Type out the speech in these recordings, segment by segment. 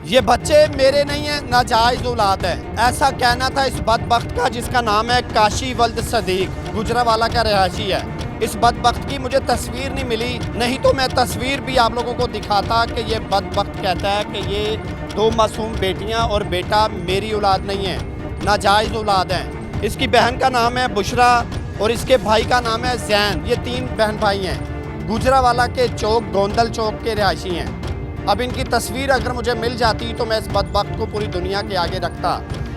ये बच्चे मेरे नहीं हैं, नाजायज औलाद है, ऐसा कहना था इस बदबख्त का जिसका नाम है काशी वल्द सदीक, गुजरावाला का रहायशी है। इस बदबख्त की मुझे तस्वीर नहीं मिली, नहीं तो मैं तस्वीर भी आप लोगों को दिखाता कि ये बदबख्त कहता है कि ये 2 मासूम बेटियां और बेटा मेरी औलाद नहीं है, नाजायज औलाद हैं। इसकी बहन का नाम है बुशरा और इसके भाई का नाम है जैन। ये 3 बहन भाई हैं, गुजरावाला के चौक गोंदल चौक के रहायशी हैं। अब इनकी तस्वीर अगर मुझे मिल जाती तो मैं इस बदबख्त को पूरी दुनिया के आगे रखता।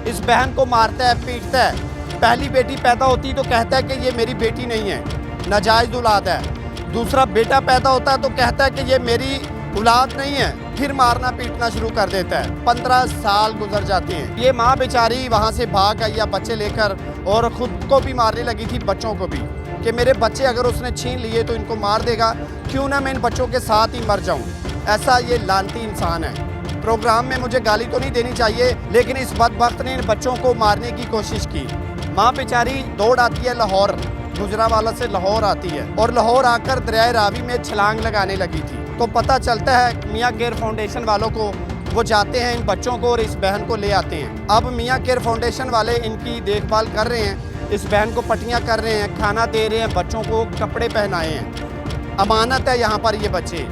इस बहन को मारता है, पीटता है। पहली बेटी पैदा होती तो कहता है कि ये मेरी बेटी नहीं है, नाजायज औलाद है। दूसरा बेटा पैदा होता है तो कहता है कि ये मेरी औलाद नहीं है, फिर मारना पीटना शुरू कर देता है। 15 साल गुजर जाते हैं। ये माँ बेचारी वहाँ से भाग आई या बच्चे लेकर, और ख़ुद को भी मारने लगी थी, बच्चों को भी, कि मेरे बच्चे अगर उसने छीन लिए तो इनको मार देगा, क्यों ना मैं इन बच्चों के साथ ही मर जाऊँ। ऐसा ये लानती इंसान है। प्रोग्राम में मुझे गाली तो नहीं देनी चाहिए, लेकिन इस बदबख्त ने इन बच्चों को मारने की कोशिश की। माँ बेचारी दौड़ आती है लाहौर, गुजरावाला से लाहौर आती है और लाहौर आकर दरियाए रावी में छलांग लगाने लगी थी। तो पता चलता है मियाँ केयर फाउंडेशन वालों को, वो जाते हैं इन बच्चों को और इस बहन को ले आते हैं। अब मियाँ केयर फाउंडेशन वाले इनकी देखभाल कर रहे हैं, इस बहन को पट्टियाँ कर रहे हैं, खाना दे रहे हैं, बच्चों को कपड़े पहनाए हैं। अमानत है यहाँ पर ये बच्चे।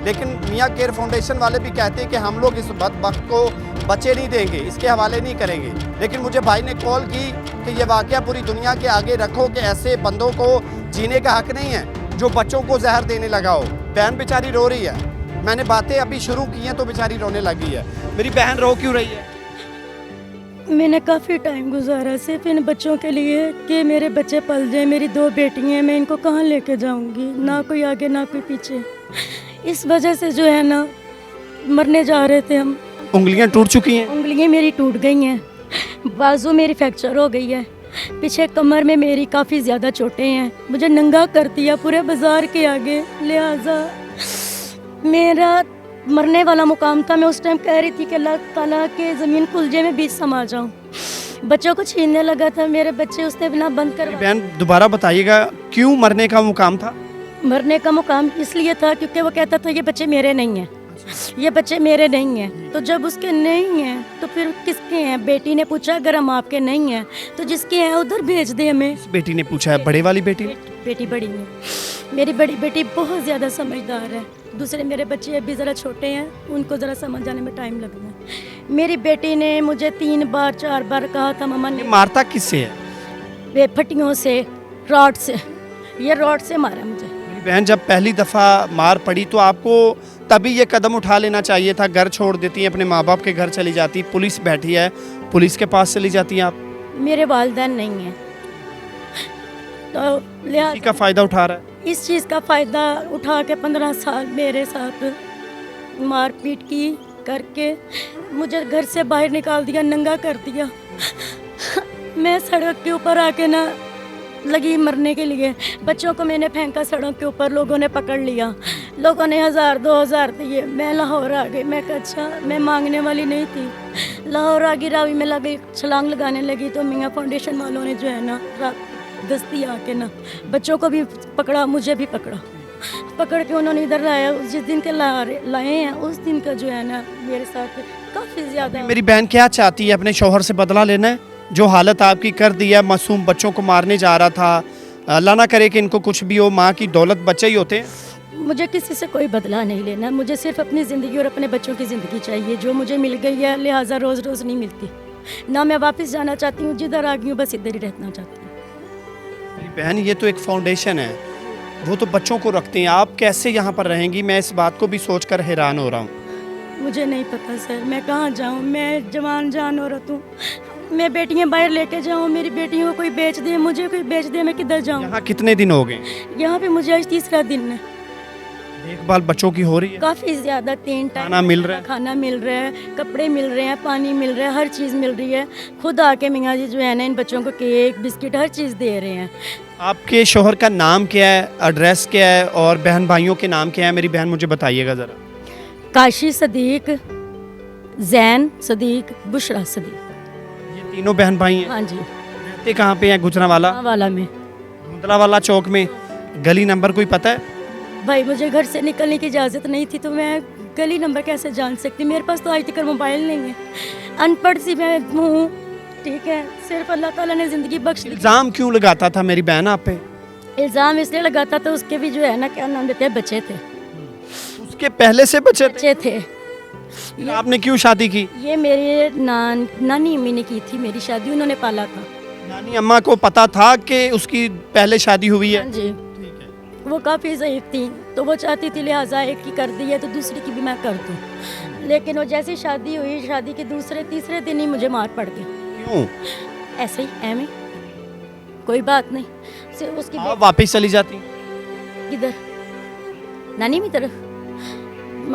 लेकिन मियाँ केयर फाउंडेशन वाले भी कहते हैं कि हम लोग इस बदबख्त को बच्चे नहीं देंगे, इसके हवाले नहीं करेंगे। लेकिन मुझे भाई ने कॉल की कि ये वाक़या पूरी दुनिया के आगे रखो कि ऐसे बंदों को जीने का हक नहीं है जो बच्चों को जहर देने लगा हो। बहन बेचारी रो रही है, मैंने बातें अभी शुरू की हैं तो बेचारी रोने लगी है। मेरी बहन रो क्यों रही है? मैंने काफ़ी टाइम गुजारा सिर्फ इन बच्चों के लिए कि मेरे बच्चे पल जाए। मेरी 2 बेटियाँ हैं, मैं इनको कहाँ लेके जाऊँगी, ना कोई आगे ना कोई पीछे। इस वजह से जो है ना मरने जा रहे थे हम। उंगलियां टूट चुकी हैं? उंगलियां मेरी टूट गई हैं, बाजू मेरी फ्रैक्चर हो गई है, पीछे कमर में मेरी काफ़ी ज़्यादा चोटें हैं। मुझे नंगा कर दिया पूरे बाज़ार के आगे, लिहाजा मेरा मरने वाला मुकाम था। मैं उस टाइम कह रही थी कि अल्लाह ताला के ज़मीन कुलजे में बीच समा जाऊँ। बच्चों को छीनने लगा था, मेरे बच्चे उसने बिना बंद कर। बहन दोबारा बताइएगा, क्यों मरने का मुकाम था? मरने का मुकाम इसलिए था क्योंकि वो कहता था ये बच्चे मेरे नहीं हैं, ये बच्चे मेरे नहीं हैं। तो जब उसके नहीं हैं तो फिर किसके हैं? बेटी ने पूछा अगर हम आपके नहीं हैं तो जिसके हैं उधर भेज दे हमें। बेटी ने पूछा है, बड़े वाली बेटी ने? बेटी बड़ी ने। मेरी बड़ी बेटी बहुत ज़्यादा समझदार है, दूसरे मेरे बच्चे अभी ज़रा छोटे हैं, उनको ज़रा समझ जाने में टाइम लगना है। मेरी बेटी ने मुझे 3 बार 4 बार कहा था मम्मा ने। मारता किससे है? वे फटियों से, रॉड से, ये रॉड से मारा मुझे। बहन जब पहली दफ़ा मार पड़ी तो आपको तभी ये कदम उठा लेना चाहिए था, घर छोड़ देती हैं, अपने माँ बाप के घर चली जाती, पुलिस बैठी है, पुलिस के पास चली जाती हैं आप। मेरे वालिदैन नहीं हैं तो लिहाजा का फ़ायदा उठा रहा है। इस चीज़ का फ़ायदा उठा के 15 साल मेरे साथ मारपीट की करके मुझे घर से बाहर निकाल दिया, नंगा कर दिया। मैं सड़क के ऊपर आके ना लगी मरने के लिए। बच्चों को मैंने फेंका सड़क के ऊपर, लोगों ने पकड़ लिया, लोगों ने 1000 2000 दिए। मैं लाहौर आ गई, मैं कहा अच्छा, मैं मांगने वाली नहीं थी। लाहौर आ गई, रावी में लगी, छलांग लगाने लगी तो मियाँ फाउंडेशन वालों ने जो है ना गश्ती आके ना बच्चों को भी पकड़ा, मुझे भी पकड़ा, पकड़ के उन्होंने इधर लाया। जिस दिन के लाए हैं उस दिन का जो है ना मेरे साथ काफ़ी ज़्यादा। मेरी बहन क्या चाहती है? अपने शौहर से बदला लेना है? जो हालत आपकी कर दी है, मासूम बच्चों को मारने जा रहा था, अल्लाह ना करे कि इनको कुछ भी हो, माँ की दौलत बच्चे ही होते हैं। मुझे किसी से कोई बदला नहीं लेना, मुझे सिर्फ अपनी ज़िंदगी और अपने बच्चों की ज़िंदगी चाहिए जो मुझे मिल गई है। लिहाजा रोज़ रोज़ नहीं मिलती ना, मैं वापस जाना चाहती हूँ, जिधर आ गई हूँ बस इधर ही रहना चाहती हूँ। मेरी बहन ये तो एक फाउंडेशन है, वो तो बच्चों को रखते हैं, आप कैसे यहाँ पर रहेंगी? मैं इस बात को भी सोच कर हैरान हो रहा हूँ। मुझे नहीं पता सर, मैं कहाँ जाऊँ, मैं जवान जान औरत हूँ, मैं बेटियाँ बाहर लेके जाऊँ, मेरी बेटियों को कोई बेच दे, मुझे कोई बेच दे, मैं किधर जाऊँ? यहाँ कितने दिन हो गए? यहाँ पे मुझे आज 3रा दिन है। देखभाल बच्चों की हो रही है? काफ़ी ज़्यादा, 3 टाइम खाना मिल रहा है? खाना मिल रहा है, कपड़े मिल रहे हैं, पानी मिल रहा है, हर चीज़ मिल रही है। खुद आके मियाँ जी जो है ना इन बच्चों को केक बिस्किट हर चीज़ दे रहे हैं। आपके शोहर का नाम क्या है, एड्रेस क्या है और बहन भाइयों के नाम क्या है? मेरी बहन मुझे बताइएगा ज़रा। काशी सदीक, जैन सदीक, बुशरा सदीक। ये तीनों बहन भाई हैं? हाँ जी। रहते कहाँ पे हैं? गुजरावाला वाला में, धुंधलावाला चौक में। गली नंबर कोई पता है? भाई मुझे घर से निकलने की इजाज़त नहीं थी तो मैं गली नंबर कैसे जान सकती, मेरे पास तो आज तक मोबाइल नहीं है, अनपढ़ सी मैं हूँ, ठीक है। सिर्फ अल्लाह ताला ने ज़िंदगी बख्श दी। इल्ज़ाम क्यों लगाता था मेरी बहन आप पे? इल्ज़ाम इसलिए लगाता था, उसके भी जो है ना, क्या नाम देते हैं, बच्चे थे, उसके पहले से बच्चे थे? बच्चे थे। फिर आपने क्यों शादी की? ये मेरे नानी अम्मी ने की थी मेरी शादी, उन्होंने पाला था। नानी अम्मा को पता था कि उसकी पहले शादी हुई है? हाँ जी, वो काफ़ी ज़ईफ़ थी, तो वो चाहती थी लिहाजा एक की कर दी है तो दूसरी की भी मैं कर दूँ, लेकिन वो जैसी शादी हुई, शादी के दूसरे तीसरे दिन ही मुझे मार पड़ गई। क्यों? ऐसे ही एम कोई बात नहीं, सिर्फ उसकी आप वापस चली जाती? किधर? नानी की तरफ।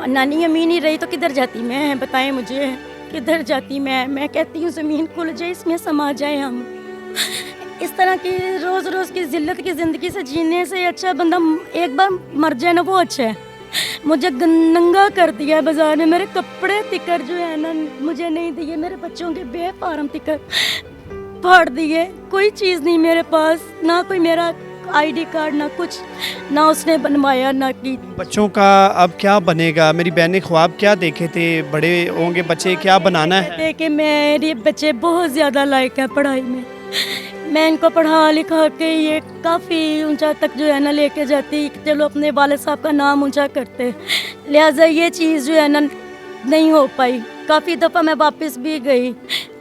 नानी अम्मी नहीं रही तो किधर जाती मैं, बताएं मुझे, किधर जाती मैं कहती हूँ ज़मीन खुल जाए, इसमें समा जाए हम। इस तरह की रोज़ रोज़ की जिल्लत की ज़िंदगी से जीने से अच्छा बंदा एक बार मर जाए ना, वो अच्छा है। मुझे नंगा कर दिया है बाज़ार में, मेरे कपड़े तिकर जो है ना मुझे नहीं दिए, मेरे बच्चों के बेफारम तिकर फाड़ दिए, कोई चीज़ नहीं मेरे पास, ना कोई मेरा आईडी कार्ड, ना कुछ, ना उसने बनवाया ना की। बच्चों का अब क्या बनेगा? मेरी बहन ने ख्वाब क्या देखे थे? बड़े होंगे बच्चे, क्या बनाना है? कहते कि मेरे बच्चे बहुत ज़्यादा लायक है पढ़ाई में, मैं इनको पढ़ा लिखा के ये काफ़ी ऊंचा तक जो है ना लेके जाती, चलो अपने वालिद साहब का नाम ऊंचा करते, लिहाजा ये चीज़ जो है ना नहीं हो पाई। काफ़ी दफ़ा मैं वापस भी गई,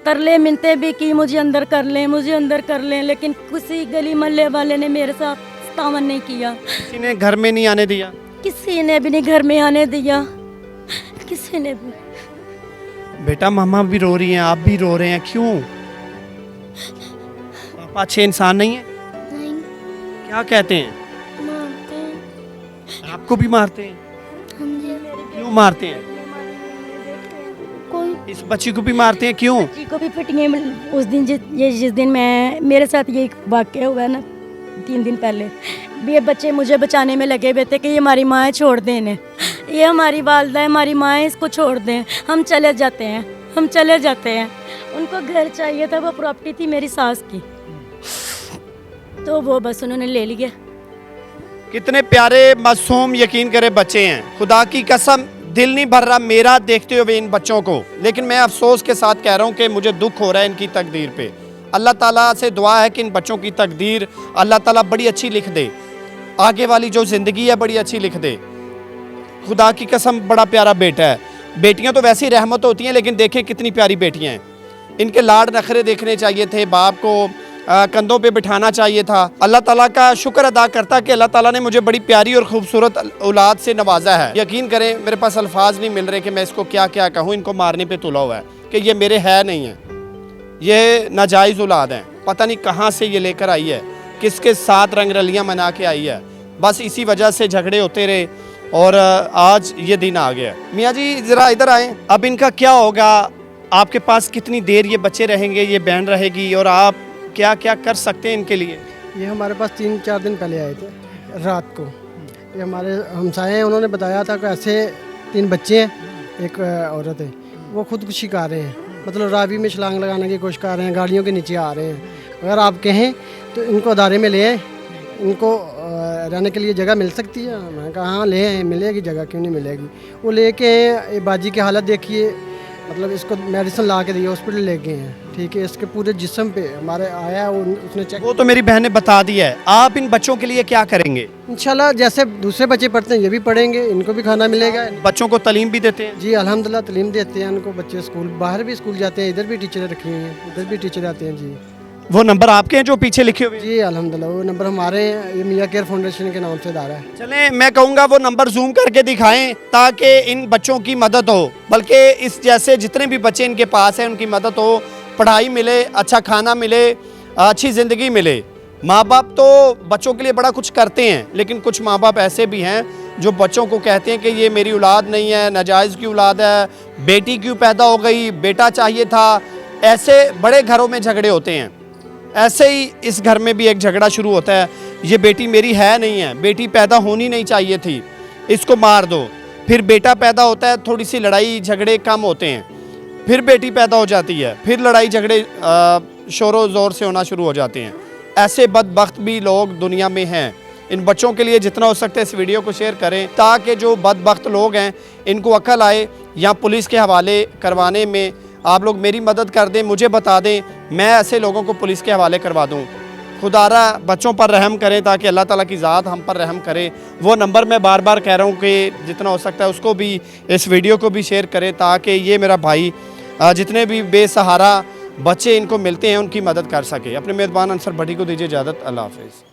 तरले मिनते भी की, मुझे अंदर कर लें, मुझे अंदर कर लें, लेकिन किसी गली मोहल्ले वाले ने मेरे साथ तावन नहीं किया, किसी ने घर में नहीं आने दिया? किसी ने भी नहीं घर में आने दिया, किसी ने भी। बेटा मामा भी रो रही हैं, आप भी रो रहे हैं, क्यों? पापा अच्छे इंसान नहीं है? नहीं, क्या कहते हैं? मारते हैं। आपको भी मारते हैं? क्यों मारते हैं? कोई इस बच्ची को भी मारते हैं, क्यों? जी को भी फिटिंग उस दिन जिस दिन मैं, मेरे साथ ये वाक़या हुआ ना 3 दिन पहले, ये बच्चे मुझे बचाने में लगे हुए थे कि ये हमारी माँ है, छोड़ दें इन्हें, ये हमारी वालदा है, हमारी माँ है, इसको छोड़ दें, हम चले जाते हैं, हम चले जाते हैं। उनको घर चाहिए था, वो प्रॉपर्टी थी मेरी सास की, तो वो बस उन्होंने ले लिया। कितने प्यारे मासूम यकीन करे बच्चे हैं, खुदा की कसम दिल नहीं भर रहा मेरा देखते हुए इन बच्चों को, लेकिन मैं अफसोस के साथ कह रहा हूँ कि मुझे दुख हो रहा है इनकी तकदीर पे। अल्लाह ताला से दुआ है कि इन बच्चों की तकदीर अल्लाह ताला बड़ी अच्छी लिख दे, आगे वाली जो ज़िंदगी है बड़ी अच्छी लिख दे। खुदा की कसम बड़ा प्यारा बेटा है। बेटियां तो वैसे ही रहमत होती हैं, लेकिन देखें कितनी प्यारी बेटियां हैं। इनके लाड नखरे देखने चाहिए थे, बाप को कंधों पे बिठाना चाहिए था। अल्लाह ताला का शुक्र अदा करता कि अल्लाह ताला ने मुझे बड़ी प्यारी और खूबसूरत औलाद से नवाजा है। यकीन करें मेरे पास अल्फाज नहीं मिल रहे कि मैं इसको क्या क्या कहूँ। इनको मारने पे तुला हुआ है कि ये मेरे है नहीं है, ये नाजायज़ औलाद हैं, पता नहीं कहाँ से ये लेकर आई है, किसके साथ रंग रलियाँ मना के आई है। बस इसी वजह से झगड़े होते रहे और आज ये दिन आ गया। मियाँ जी ज़रा इधर आएँ, अब इनका क्या होगा? आपके पास कितनी देर ये बच्चे रहेंगे, ये बहन रहेगी, और आप क्या क्या कर सकते हैं इनके लिए? ये हमारे पास 3-4 दिन पहले आए थे रात को। ये हमारे हमसाए हैं, उन्होंने बताया था कि ऐसे 3 बच्चे हैं, एक औरत है, वो खुदकुशी कर रहे हैं, मतलब रावी में छलांग लगाने की कोशिश कर रहे हैं, गाड़ियों के नीचे आ रहे हैं। अगर आप कहें तो इनको अदारे में ले आएँ, इनको रहने के लिए जगह मिल सकती है। मैं कहा हाँ ले आएँ, मिलेगी जगह, क्यों नहीं मिलेगी। वो लेके बाजी की हालत देखिए, मतलब इसको मेडिसिन ला के दिए, हॉस्पिटल ले गए हैं, ठीक है। इसके पूरे जिस्म पे हमारे आया, उसने चेक, वो तो मेरी बहन ने बता दिया है। आप इन बच्चों के लिए क्या करेंगे? इंशाल्लाह जैसे दूसरे बच्चे पढ़ते हैं ये भी पढ़ेंगे, इनको भी खाना मिलेगा। बच्चों को तालीम भी देते हैं? जी अल्हम्दुलिल्लाह तालीम देते हैं उनको। बच्चे स्कूल, बाहर भी स्कूल जाते हैं, इधर भी टीचर रखी हुई हैं, इधर भी टीचर आते हैं। जी वो नंबर आपके हैं जो पीछे लिखे हुए हैं? जी अल्हम्दुलिल्लाह वो नंबर हमारे हैं, ये मियाँ केयर फाउंडेशन के नाम से इदारा है। चलें, मैं कहूँगा वो नंबर जूम करके दिखाएं ताकि इन बच्चों की मदद हो, बल्कि इस जैसे जितने भी बच्चे इनके पास हैं उनकी मदद हो, पढ़ाई मिले, अच्छा खाना मिले, अच्छी ज़िंदगी मिले। माँ बाप तो बच्चों के लिए बड़ा कुछ करते हैं, लेकिन कुछ माँ बाप ऐसे भी हैं जो बच्चों को कहते हैं कि ये मेरी औलाद नहीं है, नाजायज़ की औलाद है, बेटी क्यों पैदा हो गई, बेटा चाहिए था। ऐसे बड़े घरों में झगड़े होते हैं। ऐसे ही इस घर में भी एक झगड़ा शुरू होता है, ये बेटी मेरी है नहीं है, बेटी पैदा होनी नहीं चाहिए थी, इसको मार दो। फिर बेटा पैदा होता है, थोड़ी सी लड़ाई झगड़े कम होते हैं, फिर बेटी पैदा हो जाती है, फिर लड़ाई झगड़े शोरो ज़ोर से होना शुरू हो जाते हैं। ऐसे बदबख्त भी लोग दुनिया में हैं। इन बच्चों के लिए जितना हो सकता है इस वीडियो को शेयर करें, ताकि जो बदबख्त लोग हैं इनको अक्ल आए, या पुलिस के हवाले करवाने में आप लोग मेरी मदद कर दें, मुझे बता दें, मैं ऐसे लोगों को पुलिस के हवाले करवा दूँ। खुदारा बच्चों पर रहम करें, ताकि अल्लाह ताला की ज़ात हम पर रहम करे। वो नंबर मैं बार बार कह रहा हूँ कि जितना हो सकता है उसको भी, इस वीडियो को भी शेयर करें, ताकि ये मेरा भाई जितने भी बेसहारा बच्चे इनको मिलते हैं उनकी मदद कर सके। अपने मेज़बान अंसर भट्टी को दीजिए इजाज़त। अल्लाह हाफ़िज़।